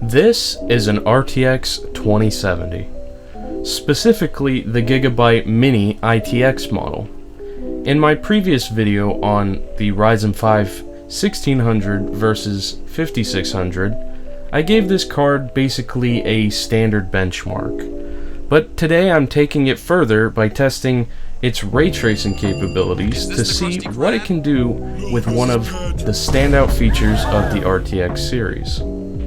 This is an RTX 2070, specifically the Gigabyte Mini ITX model. In my previous video on the Ryzen 5 1600 versus 5600, I gave this card basically a standard benchmark. But today I'm taking it further by testing its ray tracing capabilities to see what it can do with one of the standout features of the RTX series.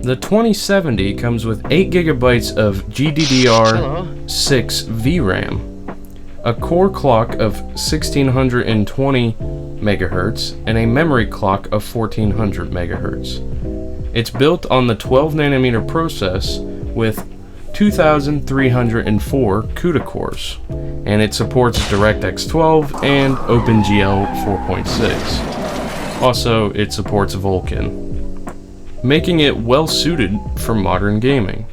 The 2070 comes with 8GB of GDDR6 VRAM, a core clock of 1620 MHz, and a memory clock of 1400 MHz. It's built on the 12nm process with 2304 CUDA cores, and it supports DirectX 12 and OpenGL 4.6. Also, it supports Vulkan, making it well suited for modern gaming.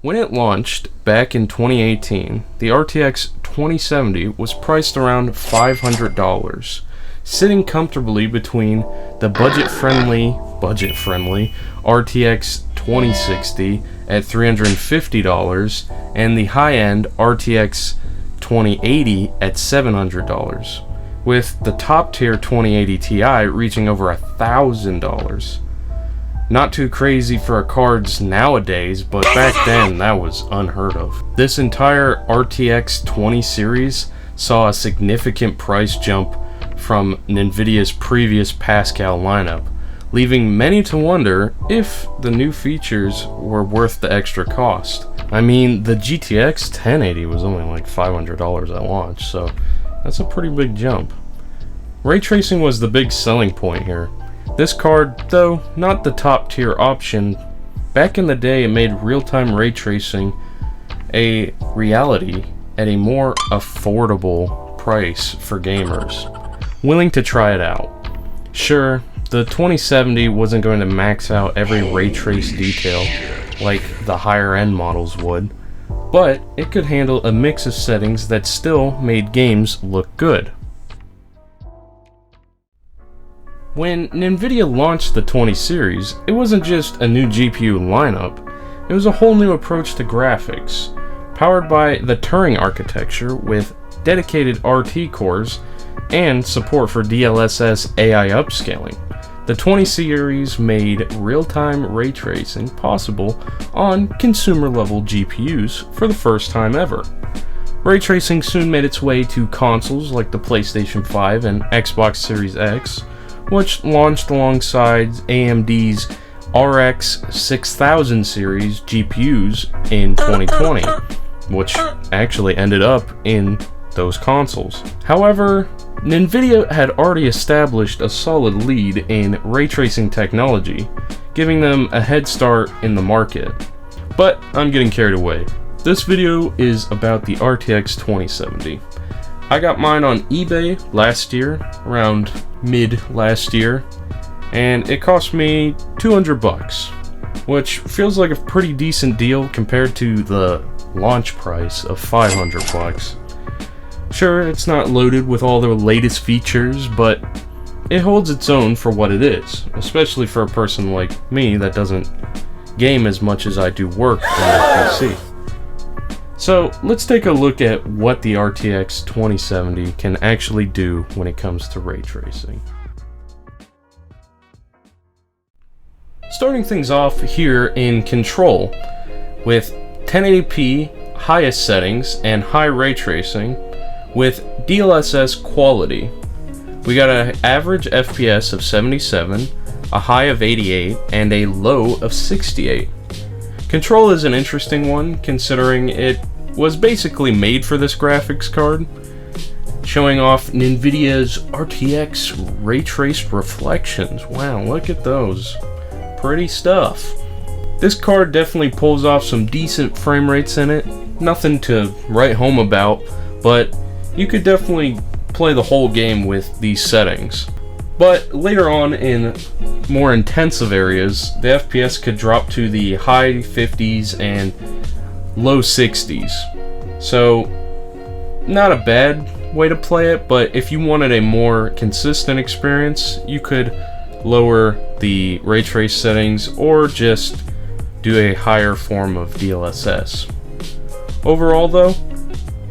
When it launched back in 2018, the RTX 2070 was priced around $500, sitting comfortably between the budget-friendly RTX 2060 at $350 and the high-end RTX 2080 at $700. With the top-tier 2080 Ti reaching over $1,000. Not too crazy for cards nowadays, but back then that was unheard of. This entire RTX 20 series saw a significant price jump from Nvidia's previous Pascal lineup, leaving many to wonder if the new features were worth the extra cost. I mean, the GTX 1080 was only like $500 at launch, so that's a pretty big jump. Ray tracing was the big selling point here. This card, though not the top tier option, back in the day it made real-time ray tracing a reality at a more affordable price for gamers willing to try it out. Sure, the 2070 wasn't going to max out every ray trace detail like the higher end models would, but it could handle a mix of settings that still made games look good. When Nvidia launched the 20 series, it wasn't just a new GPU lineup, it was a whole new approach to graphics, powered by the Turing architecture with dedicated RT cores and support for DLSS AI upscaling. The 20 series made real-time ray tracing possible on consumer-level GPUs for the first time ever. Ray tracing soon made its way to consoles like the PlayStation 5 and Xbox Series X, which launched alongside AMD's RX 6000 series GPUs in 2020, which actually ended up in those consoles. However, Nvidia had already established a solid lead in ray tracing technology, giving them a head start in the market. But I'm getting carried away. This video is about the RTX 2070. I got mine on eBay last year, around mid last year, and it cost me 200 bucks, which feels like a pretty decent deal compared to the launch price of 500 bucks. Sure, it's not loaded with all the latest features, but it holds its own for what it is, especially for a person like me that doesn't game as much as I do work on my PC. So let's take a look at what the RTX 2070 can actually do when it comes to ray tracing. Starting things off here in Control with 1080p highest settings and high ray tracing with DLSS quality. We got an average FPS of 77, a high of 88, and a low of 68. Control is an interesting one considering it was basically made for this graphics card, showing off Nvidia's RTX ray traced reflections. Wow, look at those. Pretty stuff. This card definitely pulls off some decent frame rates in it. Nothing to write home about, but you could definitely play the whole game with these settings. But later on in more intensive areas, the FPS could drop to the high 50s and low 60s. So, not a bad way to play it, but if you wanted a more consistent experience, you could lower the ray trace settings, or just do a higher form of DLSS. Overall though,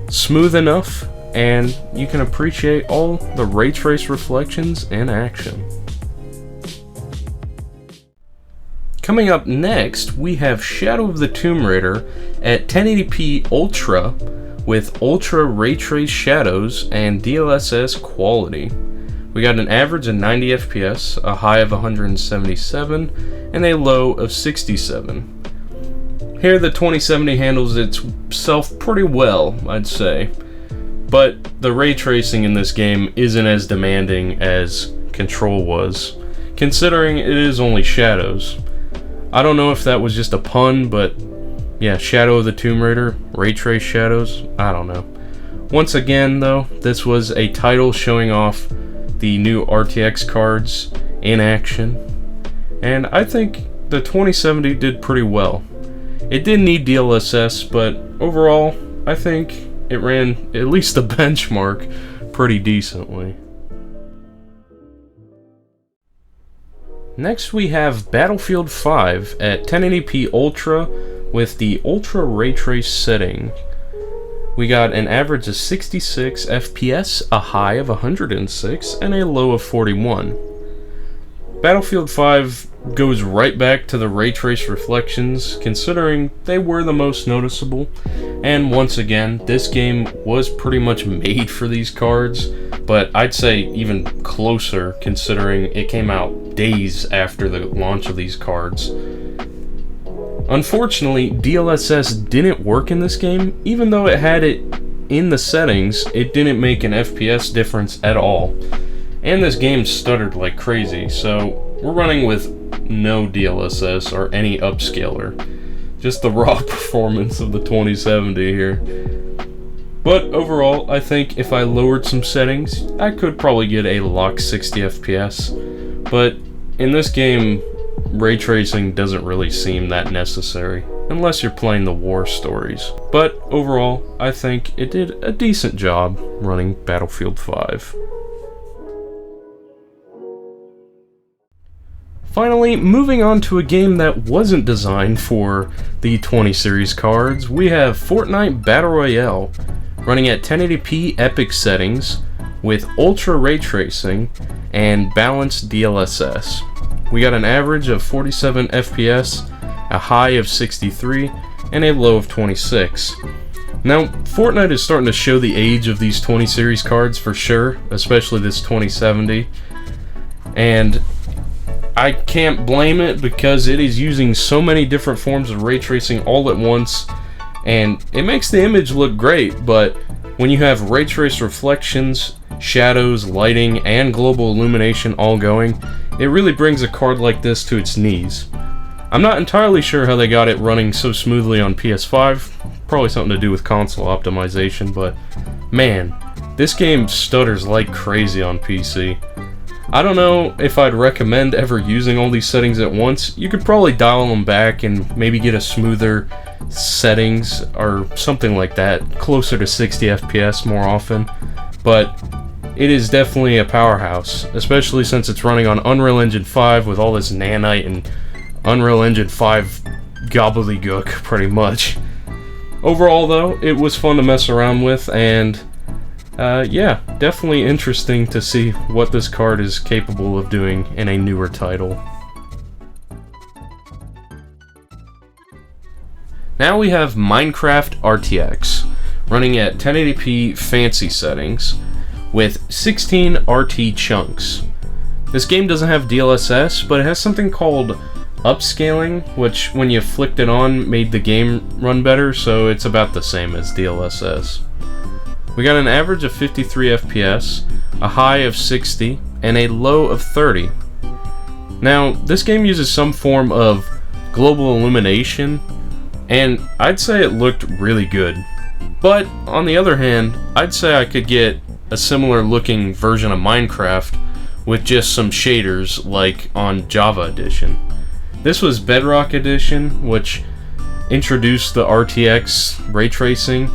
smooth enough, and you can appreciate all the ray trace reflections in action. Coming up next, we have Shadow of the Tomb Raider at 1080p Ultra with Ultra Ray Trace shadows and DLSS quality. We got an average of 90 FPS, a high of 177, and a low of 67. Here the 2070 handles itself pretty well, I'd say, but the ray tracing in this game isn't as demanding as Control was, considering it is only shadows. I don't know if that was just a pun, but yeah, Shadow of the Tomb Raider, ray trace shadows, I don't know. Once again though, this was a title showing off the new RTX cards in action, and I think the 2070 did pretty well. It didn't need DLSS, but overall, I think it ran at least the benchmark pretty decently. Next we have Battlefield 5 at 1080p Ultra with the Ultra Ray Trace setting. We got an average of 66 FPS, a high of 106, and a low of 41. Battlefield 5 goes right back to the ray trace reflections, considering they were the most noticeable, and once again, this game was pretty much made for these cards, but I'd say even closer considering it came out days after the launch of these cards. Unfortunately, DLSS didn't work in this game. Even though it had it in the settings, it didn't make an FPS difference at all. And this game stuttered like crazy, so we're running with no DLSS or any upscaler. Just the raw performance of the 2070 here. But overall, I think if I lowered some settings, I could probably get a locked 60 FPS. But in this game, ray tracing doesn't really seem that necessary, unless you're playing the war stories. But overall, I think it did a decent job running Battlefield 5. Finally, moving on to a game that wasn't designed for the 20 series cards, we have Fortnite Battle Royale, running at 1080p epic settings with ultra ray tracing and balanced DLSS. We got an average of 47 FPS, a high of 63, and a low of 26. Now, Fortnite is starting to show the age of these 20 series cards for sure, especially this 2070. And I can't blame it because it is using so many different forms of ray tracing all at once, and it makes the image look great, but when you have ray trace reflections, shadows, lighting, and global illumination all going, it really brings a card like this to its knees. I'm not entirely sure how they got it running so smoothly on PS5, probably something to do with console optimization, but man, this game stutters like crazy on PC. I don't know if I'd recommend ever using all these settings at once. You could probably dial them back and maybe get a smoother settings or something like that, closer to 60 FPS more often, but it is definitely a powerhouse, especially since it's running on Unreal Engine 5 with all this nanite and Unreal Engine 5 gobbledygook, pretty much. Overall though, it was fun to mess around with, and yeah, definitely interesting to see what this card is capable of doing in a newer title. Now we have Minecraft RTX, running at 1080p fancy settings with 16 RT chunks. This game doesn't have DLSS, but it has something called upscaling, which when you flicked it on made the game run better, so it's about the same as DLSS. We got an average of 53 FPS, a high of 60, and a low of 30. Now, this game uses some form of global illumination, and I'd say it looked really good. But, on the other hand, I'd say I could get a similar looking version of Minecraft with just some shaders like on Java Edition. This was Bedrock Edition, which introduced the RTX ray tracing,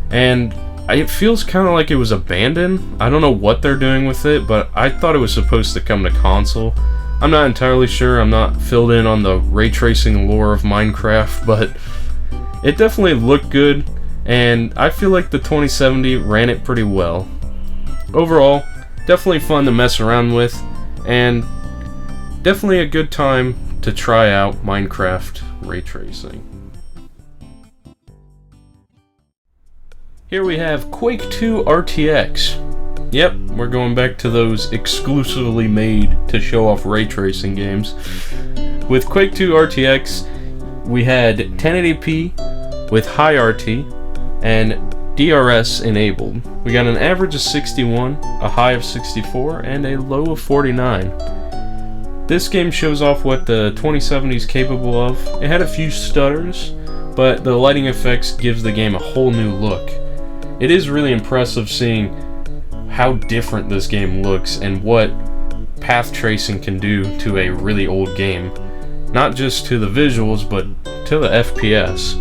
and it feels kind of like it was abandoned. I don't know what they're doing with it, but I thought it was supposed to come to console. I'm not entirely sure. I'm not filled in on the ray tracing lore of Minecraft, but it definitely looked good, and I feel like the 2070 ran it pretty well. Overall, definitely fun to mess around with, and definitely a good time to try out Minecraft ray tracing. Here we have Quake 2 RTX. Yep, we're going back to those exclusively made to show off ray tracing games. With Quake 2 RTX, we had 1080p with high RT and DRS enabled. We got an average of 61, a high of 64, and a low of 49. This game shows off what the 2070 is capable of. It had a few stutters, but the lighting effects gives the game a whole new look. It is really impressive seeing how different this game looks and what path tracing can do to a really old game. Not just to the visuals, but to the FPS.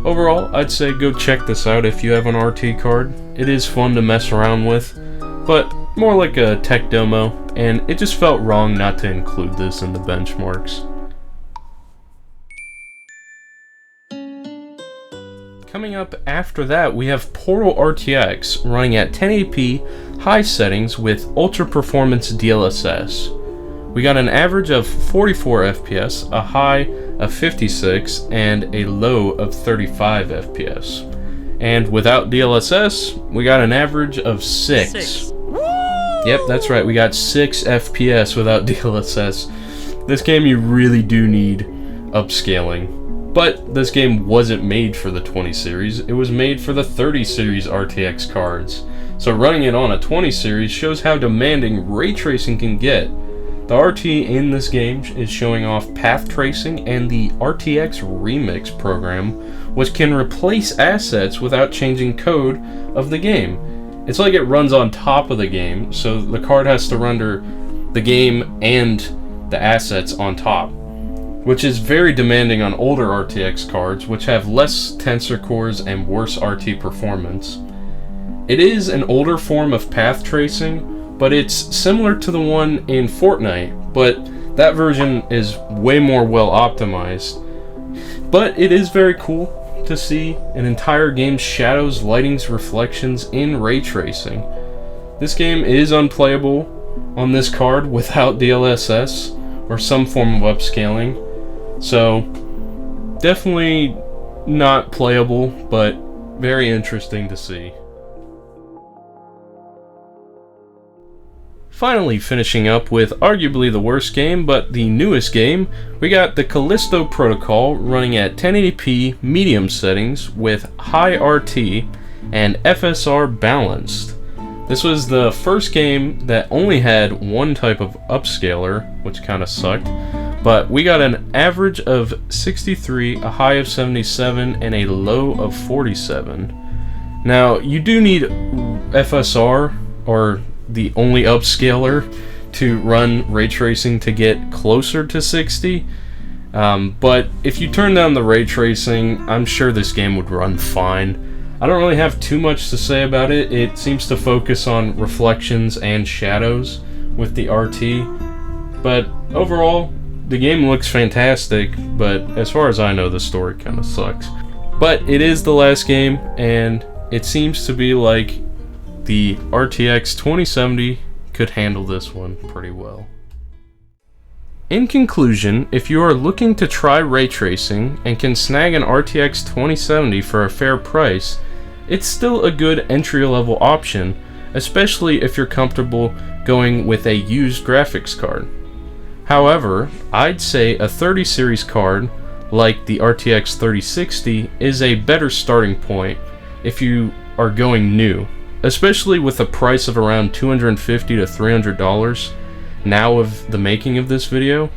Overall, I'd say go check this out if you have an RT card. It is fun to mess around with, but more like a tech demo, and it just felt wrong not to include this in the benchmarks. Coming up after that, we have Portal RTX running at 1080p high settings with ultra performance DLSS. We got an average of 44 FPS, a high of 56, and a low of 35 FPS. And without DLSS, we got an average of 6. Yep, that's right, we got 6 FPS without DLSS. This game you really do need upscaling. But this game wasn't made for the 20 series, it was made for the 30 series RTX cards. So running it on a 20 series shows how demanding ray tracing can get. The RT in this game is showing off path tracing and the RTX Remix program, which can replace assets without changing code of the game. It's like it runs on top of the game, so the card has to render the game and the assets on top, which is very demanding on older RTX cards, which have less tensor cores and worse RT performance. It is an older form of path tracing, but it's similar to the one in Fortnite, but that version is way more well optimized. But it is very cool to see an entire game's shadows, lightings, reflections in ray tracing. This game is unplayable on this card without DLSS or some form of upscaling, so definitely not playable, but very interesting to see. Finally, finishing up with arguably the worst game, but the newest game, we got the Callisto Protocol running at 1080p medium settings with high RT and FSR balanced. This was the first game that only had one type of upscaler, which kind of sucked, but we got an average of 63, a high of 77, and a low of 47. Now, you do need FSR, or the only upscaler, to run ray tracing to get closer to 60, but if you turn down the ray tracing, I'm sure this game would run fine. I don't really have too much to say about it. It seems to focus on reflections and shadows with the RT, but overall the game looks fantastic, but as far as I know, the story kind of sucks. But it is the last game, and it seems to be like the RTX 2070 could handle this one pretty well. In conclusion, if you are looking to try ray tracing and can snag an RTX 2070 for a fair price, it's still a good entry-level option, especially if you're comfortable going with a used graphics card. However, I'd say a 30 series card like the RTX 3060 is a better starting point if you are going new, especially with a price of around $250 to $300 now of the making of this video.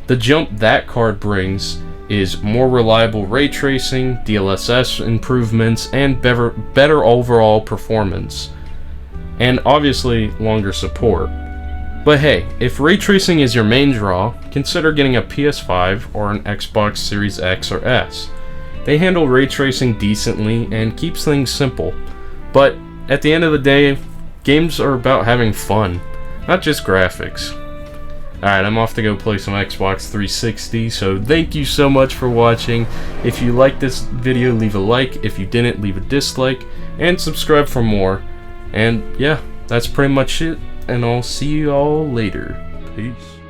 The jump that card brings is more reliable ray tracing, DLSS improvements, and better overall performance, and obviously longer support. But hey, if ray tracing is your main draw, consider getting a PS5 or an Xbox Series X or S. They handle ray tracing decently and keeps things simple, but at the end of the day, games are about having fun, not just graphics. Alright, I'm off to go play some Xbox 360, so thank you so much for watching. If you liked this video, leave a like. If you didn't, leave a dislike. And subscribe for more. And yeah, that's pretty much it. And I'll see you all later. Peace.